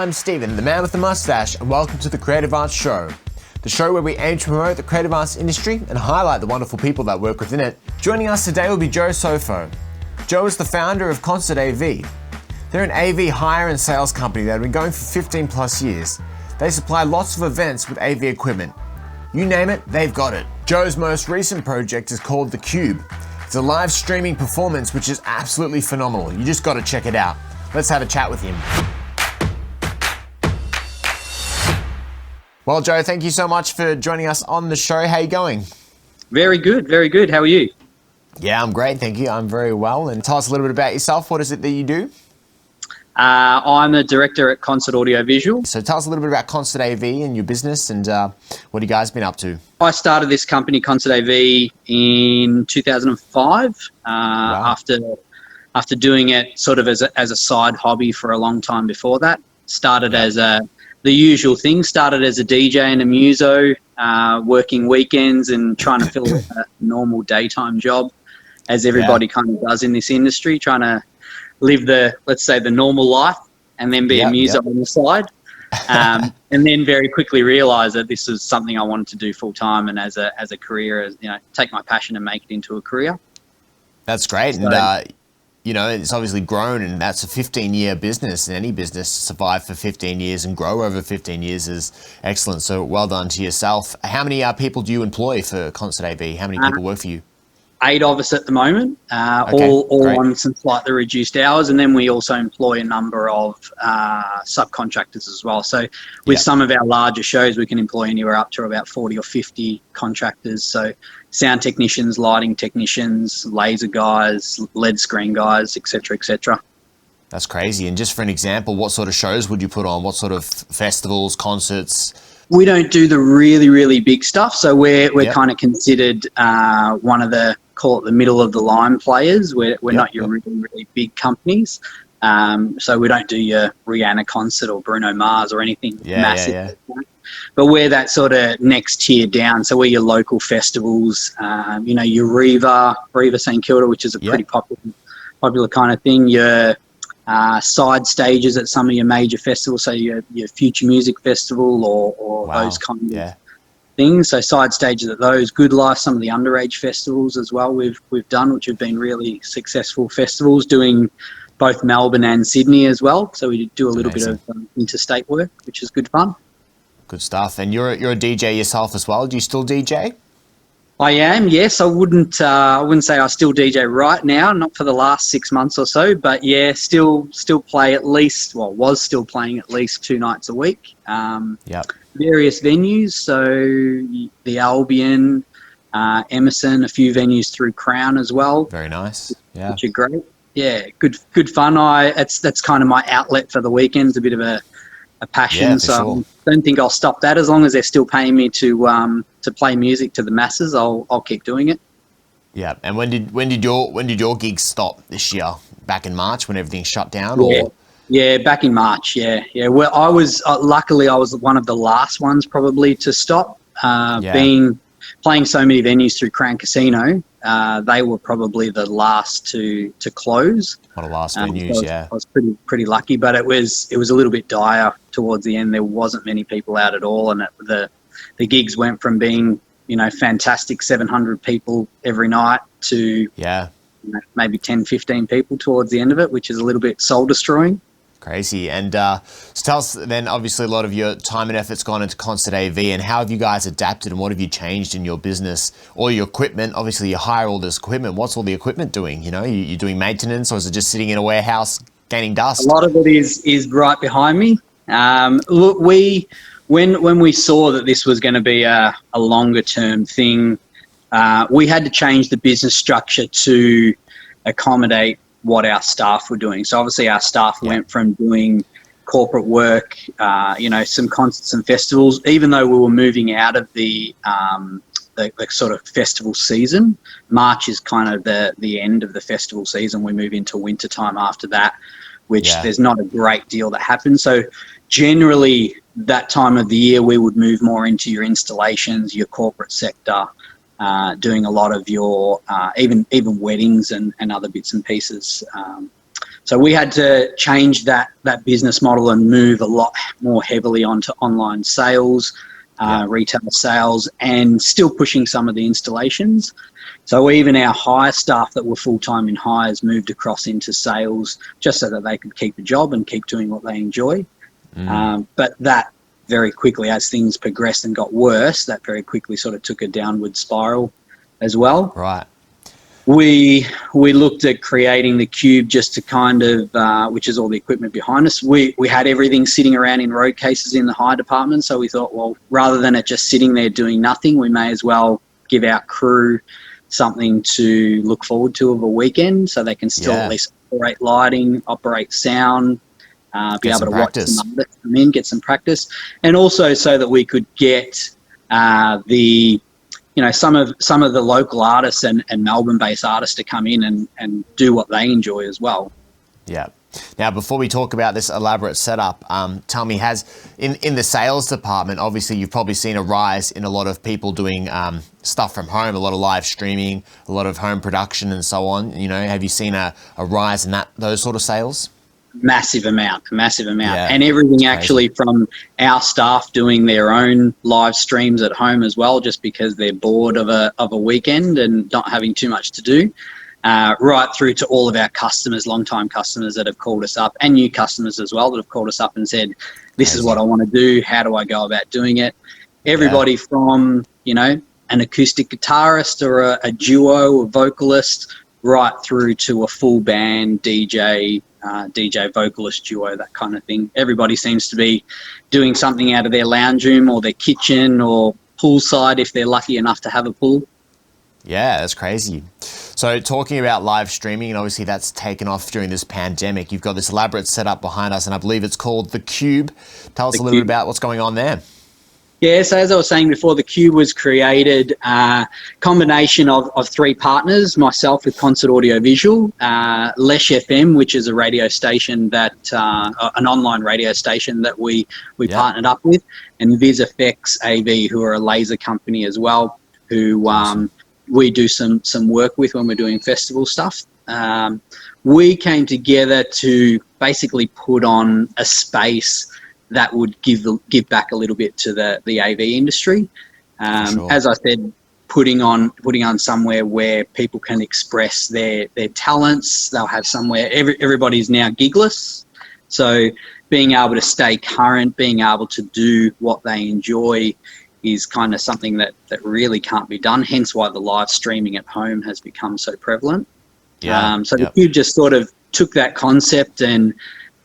I'm Stephen, the man with the mustache, and welcome to the Creative Arts Show. The show where we aim to promote the creative arts industry and highlight the wonderful people that work within it. Joining us today will be Joe Sofo. Joe is the founder of Concert AV. They're an AV hire and sales company that have been going for 15 plus years. They supply lots of events with AV equipment. You name it, they've got it. Joe's most recent project is called The Cube. It's a live streaming performance which is absolutely phenomenal. You just got to check it out. Let's have a chat with him. Well, Joe, thank you so much for joining us on the show. How are you going? Very good, very good. How are you? Yeah, I'm great, thank you. I'm very well. And tell us a little bit about yourself. What is it that you do? I'm a director at Concert Audio Visual. So tell us a little bit about Concert AV and your business and what have you guys been up to? I started this company, Concert AV, in 2005 Wow. after doing it sort of as a side hobby for a long time before that. Started as the usual thing, started as a DJ and a muso, working weekends and trying to fill a normal daytime job, as everybody kind of does in this industry, trying to live let's say the normal life and then be a muso on the side. And then very quickly realised that this was something I wanted to do full time and as a career, take my passion and make it into a career. That's great. So, and it's obviously grown, and that's a 15-year business, and any business to survive for 15 years and grow over 15 years is excellent. So well done to yourself. How many people do you employ for Concert AV? How many people work for you? 8 of us at the moment, all on some slightly reduced hours, and then we also employ a number of subcontractors as well. So with some of our larger shows, we can employ anywhere up to about 40 or 50 contractors. So sound technicians, lighting technicians, laser guys, LED screen guys, etc., etc. That's crazy. And just for an example, what sort of shows would you put on? What sort of festivals, concerts? We don't do the really, really big stuff. So we're kind of considered one of the, call it the middle of the line players. We're not your really, really big companies. So we don't do your Rihanna concert or Bruno Mars or anything massive. But we're that sort of next tier down. So we're your local festivals, your Riva St Kilda, which is a pretty popular kind of thing. Your side stages at some of your major festivals, so your Future Music Festival or those kind of things. So side stages at those. Good Life, some of the underage festivals as well we've done, which have been really successful festivals, doing both Melbourne and Sydney as well. So we do a little bit of interstate work, which is good fun. Good stuff. And you're a DJ yourself as well. Do you still DJ? I am, yes. I wouldn't say I still DJ right now, not for the last 6 months or so, but yeah, still play was still playing at least 2 nights a week. Various venues, so the Albion, Emerson, a few venues through Crown as well. Very nice. Yeah. Which are great. Yeah, good fun. That's kind of my outlet for the weekends, a bit of a passion. So I don't think I'll stop that as long as they're still paying me to play music to the masses. I'll keep doing it. Yeah. And when did your gigs stop this year? Back in March when everything shut down? Yeah, back in March. Yeah. Well, I was luckily I was one of the last ones probably to stop. Playing so many venues through Crown Casino, they were probably the last to close. One of the last venues, I was pretty lucky, but it was a little bit dire towards the end. There wasn't many people out at all, and the gigs went from being fantastic 700 people every night to maybe 10, 15 people towards the end of it, which is a little bit soul destroying. Crazy. And so tell us then, obviously a lot of your time and effort's gone into Concert AV, and how have you guys adapted and what have you changed in your business or your equipment? Obviously you hire all this equipment. What's all the equipment doing? You're doing maintenance, or is it just sitting in a warehouse gaining dust? A lot of it is right behind me. Look, when we saw that this was going to be a longer term thing, we had to change the business structure to accommodate what our staff were doing. So obviously our staff went from doing corporate work, some concerts and festivals, even though we were moving out of the sort of festival season. March is kind of the end of the festival season. We move into winter time after that, which there's not a great deal that happens. So generally that time of the year we would move more into your installations, your corporate sector, doing a lot of your even weddings and other bits and pieces. So we had to change that business model and move a lot more heavily onto online sales, retail sales, and still pushing some of the installations. So even our hire staff that were full-time in hires moved across into sales just so that they could keep a job and keep doing what they enjoy. But that very quickly, as things progressed and got worse, that very quickly sort of took a downward spiral as well. Right. We looked at creating the cube just to kind of, which is all the equipment behind us. We had everything sitting around in road cases in the hire department. So we thought, well, rather than it just sitting there doing nothing, we may as well give our crew something to look forward to of a weekend so they can still at least operate lighting, operate sound, be able to watch some others come in, get some practice. And also so that we could get some of the local artists and Melbourne-based artists to come in and do what they enjoy as well. Yeah. Now, before we talk about this elaborate setup, tell me, in the sales department, obviously you've probably seen a rise in a lot of people doing stuff from home, a lot of live streaming, a lot of home production and so on. Have you seen a rise in those sort of sales? Massive amount. And everything actually from our staff doing their own live streams at home as well, just because they're bored of a weekend and not having too much to do, right through to all of our customers, long-time customers that have called us up, and new customers as well that have called us up and said, this is what I want to do, how do I go about doing it? Everybody from, an acoustic guitarist or a duo, a vocalist, right through to a full band, DJ vocalist duo, that kind of thing. Everybody seems to be doing something out of their lounge room or their kitchen or poolside if they're lucky enough to have a pool. Yeah, that's crazy. So talking about live streaming, and obviously that's taken off during this pandemic, you've got this elaborate setup behind us, and I believe it's called The Cube. Tell us a little bit about what's going on there. Yeah, so as I was saying before, the Cube was created combination of three partners, myself with Concert Audio Visual, Lesh FM, which is a radio station that, an online radio station that we partnered up with, and VisFX AV, who are a laser company as well, who we do some work with when we're doing festival stuff. We came together to basically put on a space that would give back a little bit to the AV industry. As I said, putting on somewhere where people can express their talents. They'll have somewhere. Everybody's now gigless, so being able to stay current, being able to do what they enjoy is kind of something that really can't be done. Hence why the live streaming at home has become so prevalent. The Cube just sort of took that concept and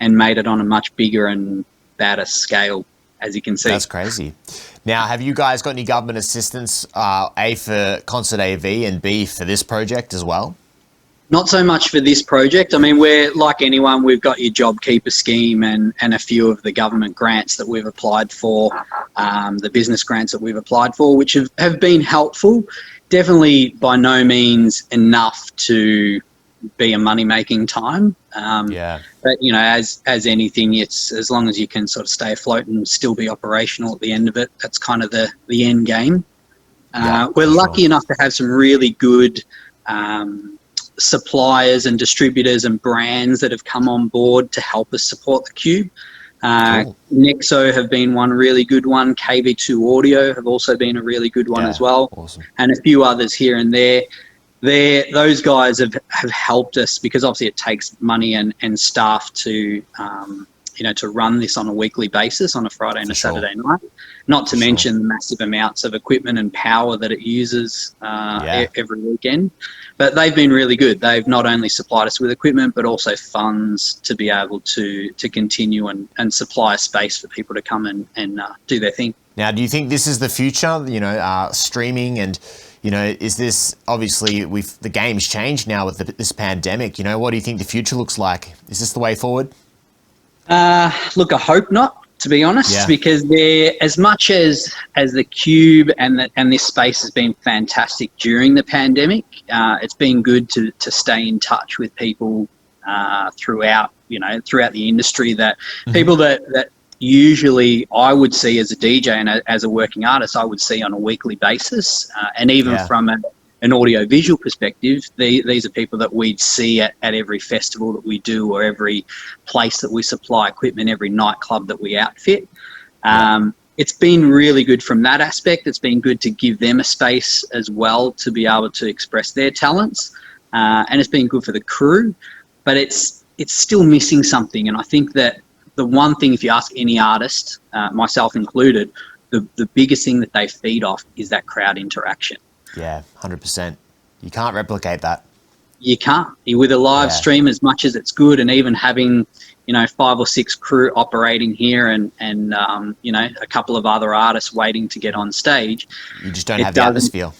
made it on a much bigger and badder scale, as you can see. That's crazy. Now, have you guys got any government assistance, A, for Concert AV, and B, for this project as well? Not so much for this project. I mean, we're like anyone, we've got your JobKeeper scheme and a few of the government grants that we've applied for, the business grants that we've applied for, which have been helpful. Definitely by no means enough to be a money-making time. But, as anything, it's as long as you can sort of stay afloat and still be operational at the end of it, that's kind of the end game. We're lucky enough to have some really good suppliers and distributors and brands that have come on board to help us support the Cube. Cool. Nexo have been one really good one. KV2 Audio have also been a really good one as well. Awesome. And a few others here and there. Those guys have helped us because obviously it takes money and staff to to run this on a weekly basis on a Friday and a Saturday night. Not to mention the massive amounts of equipment and power that it uses every weekend. But they've been really good. They've not only supplied us with equipment but also funds to be able to continue and supply a space for people to come and do their thing. Now, do you think this is the future? Streaming and. Is this, obviously, the game's changed now with this pandemic. What do you think the future looks like? Is this the way forward? Look, I hope not, to be honest, because as much as the Cube and this space has been fantastic during the pandemic, it's been good to stay in touch with people throughout the industry that people that usually I would see as a DJ and as a working artist, I would see on a weekly basis. And even from a an audio-visual perspective, these are people that we'd see at every festival that we do, or every place that we supply equipment, every nightclub that we outfit. It's been really good from that aspect. It's been good to give them a space as well to be able to express their talents, and it's been good for the crew, but it's still missing something. And I think that the one thing, if you ask any artist, myself included, the biggest thing that they feed off is that crowd interaction. Yeah, 100%. You can't replicate that. You can't. With a live stream, as much as it's good, and even having, 5 or 6 crew operating here and a couple of other artists waiting to get on stage, you just don't have the atmosphere.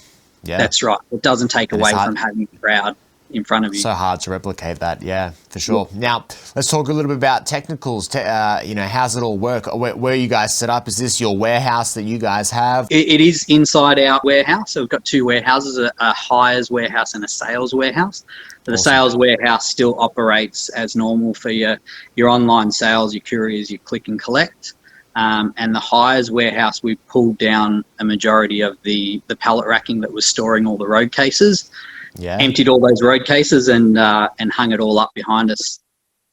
Yeah, that's right. It doesn't take away from having a crowd in front of you. So hard to replicate that, yeah, for sure. Now, let's talk a little bit about technicals. How's it all work? Where you guys set up? Is this your warehouse that you guys have? It is inside our warehouse. So we've got 2 warehouses, a hires warehouse and a sales warehouse. So the sales warehouse still operates as normal for your online sales, your couriers, your click and collect. And the hires warehouse, we pulled down a majority of the pallet racking that was storing all the road cases. Yeah. Emptied all those road cases and hung it all up behind us.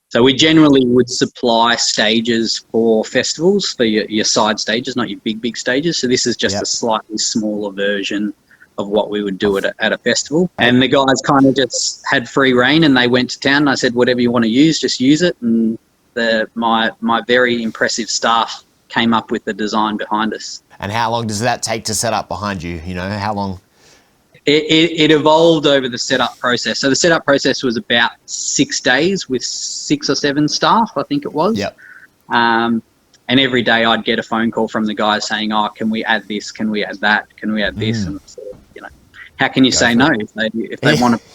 So we generally would supply stages for festivals, for your side stages, not your big stages. So this is just a slightly smaller version of what we would do at a festival. And the guys kind of just had free reign, and they went to town, and I said, whatever you want to use, just use it. And my very impressive staff came up with the design behind us. And how long does that take to set up behind you? How long? It evolved over the setup process. So the setup process was about 6 days with 6 or 7 staff, I think it was. Yep. And every day I'd get a phone call from the guys saying, can we add this? Can we add that? Can we add this? And so, how can you say no if they want to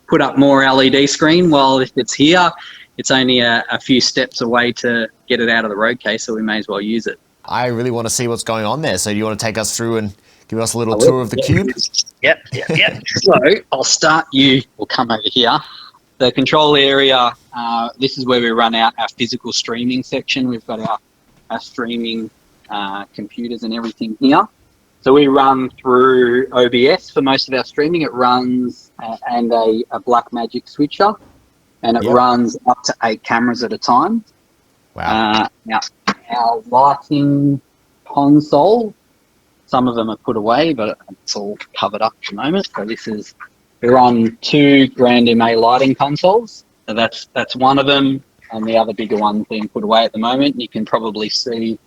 put up more LED screen? Well, if it's here, it's only a few steps away to get it out of the road case, so we may as well use it. I really want to see what's going on there. So do you want to take us through and give us a little tour of the cube? Yep. So I'll start we'll come over here. The control area, this is where we run out our physical streaming section. We've got our streaming computers and everything here. So we run through OBS for most of our streaming. It runs and a Blackmagic switcher, and it runs up to 8 cameras at a time. Wow. Now, our lighting console, some of them are put away, but it's all covered up at the moment. So we're on 2 Grand MA lighting consoles. So that's one of them, and the other bigger one being put away at the moment. You can probably see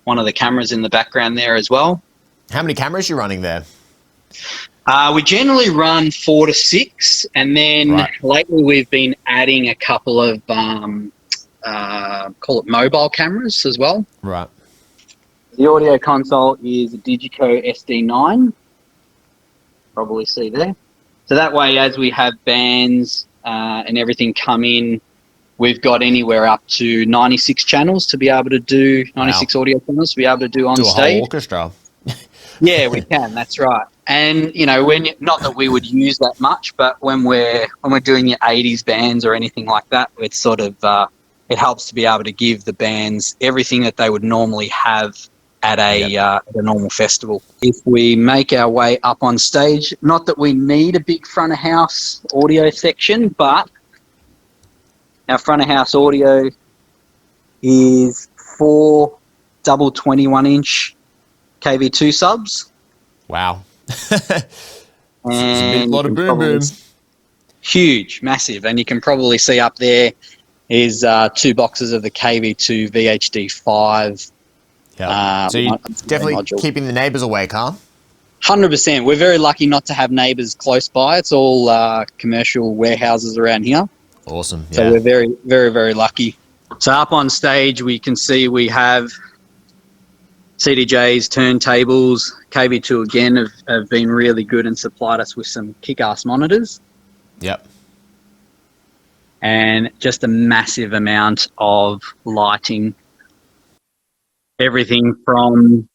one of the cameras in the background there as well. How many cameras are you running there? We generally run 4 to 6, and then lately we've been adding a couple of call it mobile cameras as well. Right. The audio console is a Digico SD9, probably see there. So that way, as we have bands and everything come in, we've got anywhere up to 96 channels to be able to do, 96 audio channels to be able to do on stage. Do a whole orchestra. Yeah, we can. That's right. And when not that we would use that much, but when we're doing your 80s bands or anything like that, it's sort of it helps to be able to give the bands everything that they would normally have at a normal festival. If we make our way up on stage, not that we need a big front of house audio section, but our front of house audio is 4 double 21-inch KV2 subs. Wow. And a lot of boom boom. Huge, massive. And you can probably see up there is 2 boxes of the KV2 VHD5. Yeah. So you're definitely keeping the neighbours awake, huh? 100%. We're very lucky not to have neighbours close by. It's all commercial warehouses around here. Awesome. Yeah. So we're very, very, very lucky. So up on stage, we can see we have CDJs, turntables. KV2 again have been really good and supplied us with some kick-ass monitors. Yep. And just a massive amount of lighting. Everything from,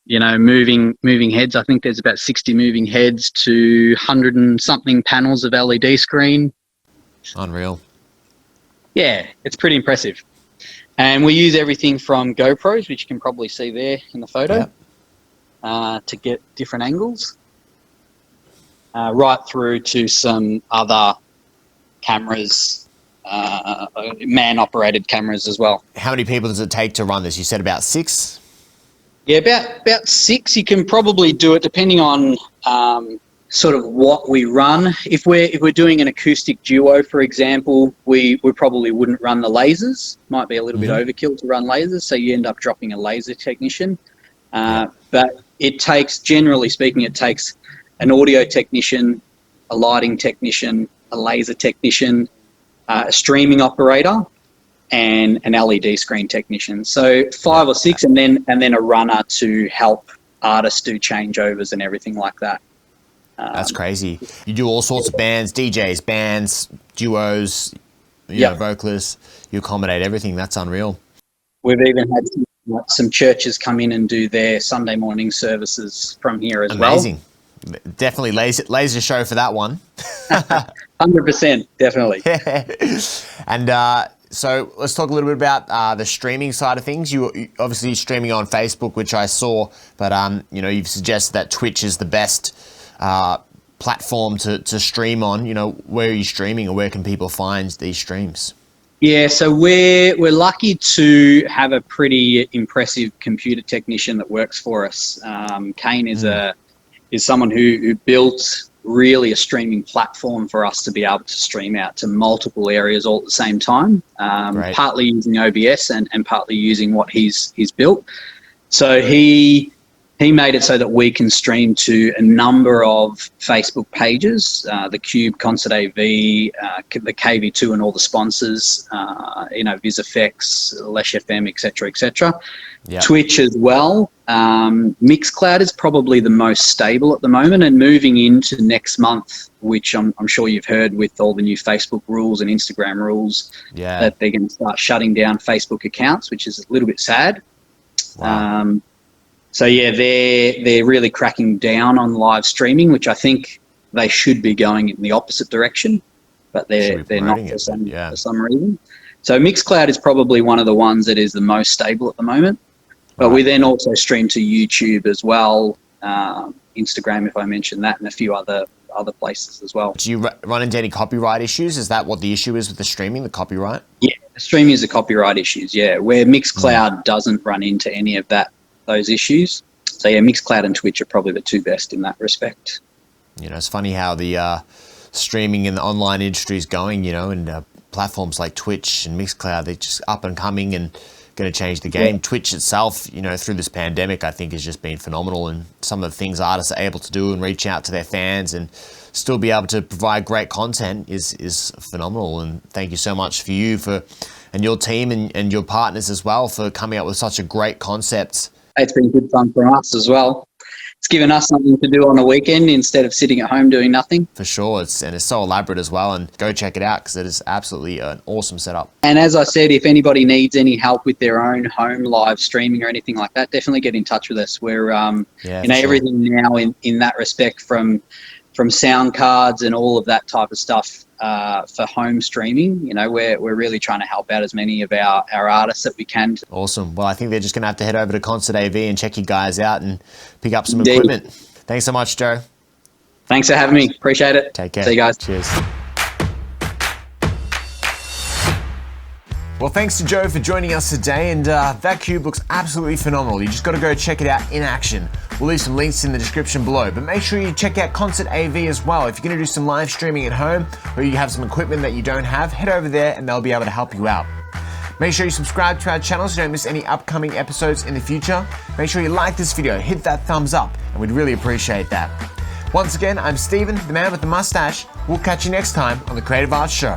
moving heads. I think there's about 60 moving heads to 100 and something panels of LED screen. Unreal. Yeah, it's pretty impressive. And we use everything from GoPros, which you can probably see there in the photo, to get different angles. right through to some other cameras, man-operated cameras as well. How many people does it take to run this? You said about 6? Yeah, about 6. You can probably do it depending on sort of what we run. If we're doing an acoustic duo, for example, we probably wouldn't run the lasers. Might be a little bit overkill to run lasers, so you end up dropping a laser technician. But it takes, generally speaking, it takes an audio technician, a lighting technician, a laser technician, a streaming operator, and an LED screen technician. So 5 or 6, and then a runner to help artists do changeovers and everything like that. That's crazy. You do all sorts of bands, DJs, bands, duos, you know, vocalists. You accommodate everything. That's unreal. We've even had some churches come in and do their Sunday morning services from here as well. Amazing. Definitely laser show for that one. 100%, definitely. And so let's talk a little bit about the streaming side of things. You obviously streaming on Facebook, which I saw, but you know, you've suggested that Twitch is the best platform to stream on. You know, where are you streaming, or where can people find these streams? Yeah, so we're lucky to have a pretty impressive computer technician that works for us. Kane is someone who built really a streaming platform for us to be able to stream out to multiple areas all at the same time, partly using OBS and partly using what he's built. So he made it so that we can stream to a number of Facebook pages, the Cube, Concert AV, the KV2 and all the sponsors, you know, VisFX, Lesh FM, etc., etc. Twitch as well. Mixcloud is probably the most stable at the moment, and moving into next month, which I'm sure you've heard with all the new Facebook rules and Instagram rules, that they're going to start shutting down Facebook accounts, which is a little bit sad. Wow. So yeah, they're really cracking down on live streaming, which I think they should be going in the opposite direction, but they're not for some reason. So Mixcloud is probably one of the ones that is the most stable at the moment. But we then also stream to YouTube as well, Instagram, if I mentioned that, and a few other places as well. Do you run into any copyright issues? Is that what the issue is with the streaming, the copyright? Yeah, streaming is the copyright issues, where Mixcloud doesn't run into any of those issues. So yeah, Mixcloud and Twitch are probably the two best in that respect. You know, it's funny how the streaming in the online industry is going, you know, and platforms like Twitch and Mixcloud, they're just up and coming and going to change the game. Twitch itself, you know, through this pandemic, I think has just been phenomenal, and some of the things artists are able to do and reach out to their fans and still be able to provide great content is phenomenal. And thank you so much and your team and your partners as well for coming up with such a great concept. It's been good fun for us as well. It's given us something to do on the weekend instead of sitting at home doing nothing. For sure, it's so elaborate as well, and go check it out because it is absolutely an awesome setup. And as I said, if anybody needs any help with their own home live streaming or anything like that, definitely get in touch with us. We're everything now in that respect, from sound cards and all of that type of stuff for home streaming. You know, we're really trying to help out as many of our artists that we can. Awesome. Well, I think they're just going to have to head over to Concert AV and check you guys out and pick up some equipment. Thanks so much, Joe. Thanks for having me. Appreciate it. Take care. See you guys. Cheers. Well, thanks to Joe for joining us today, and that cube looks absolutely phenomenal. You just got to go check it out in action. We'll leave some links in the description below, but make sure you check out Concert AV as well. If you're going to do some live streaming at home, or you have some equipment that you don't have, head over there and they'll be able to help you out. Make sure you subscribe to our channel so you don't miss any upcoming episodes in the future. Make sure you like this video, hit that thumbs up, and we'd really appreciate that. Once again, I'm Steven, the man with the mustache. We'll catch you next time on The Creative Arts Show.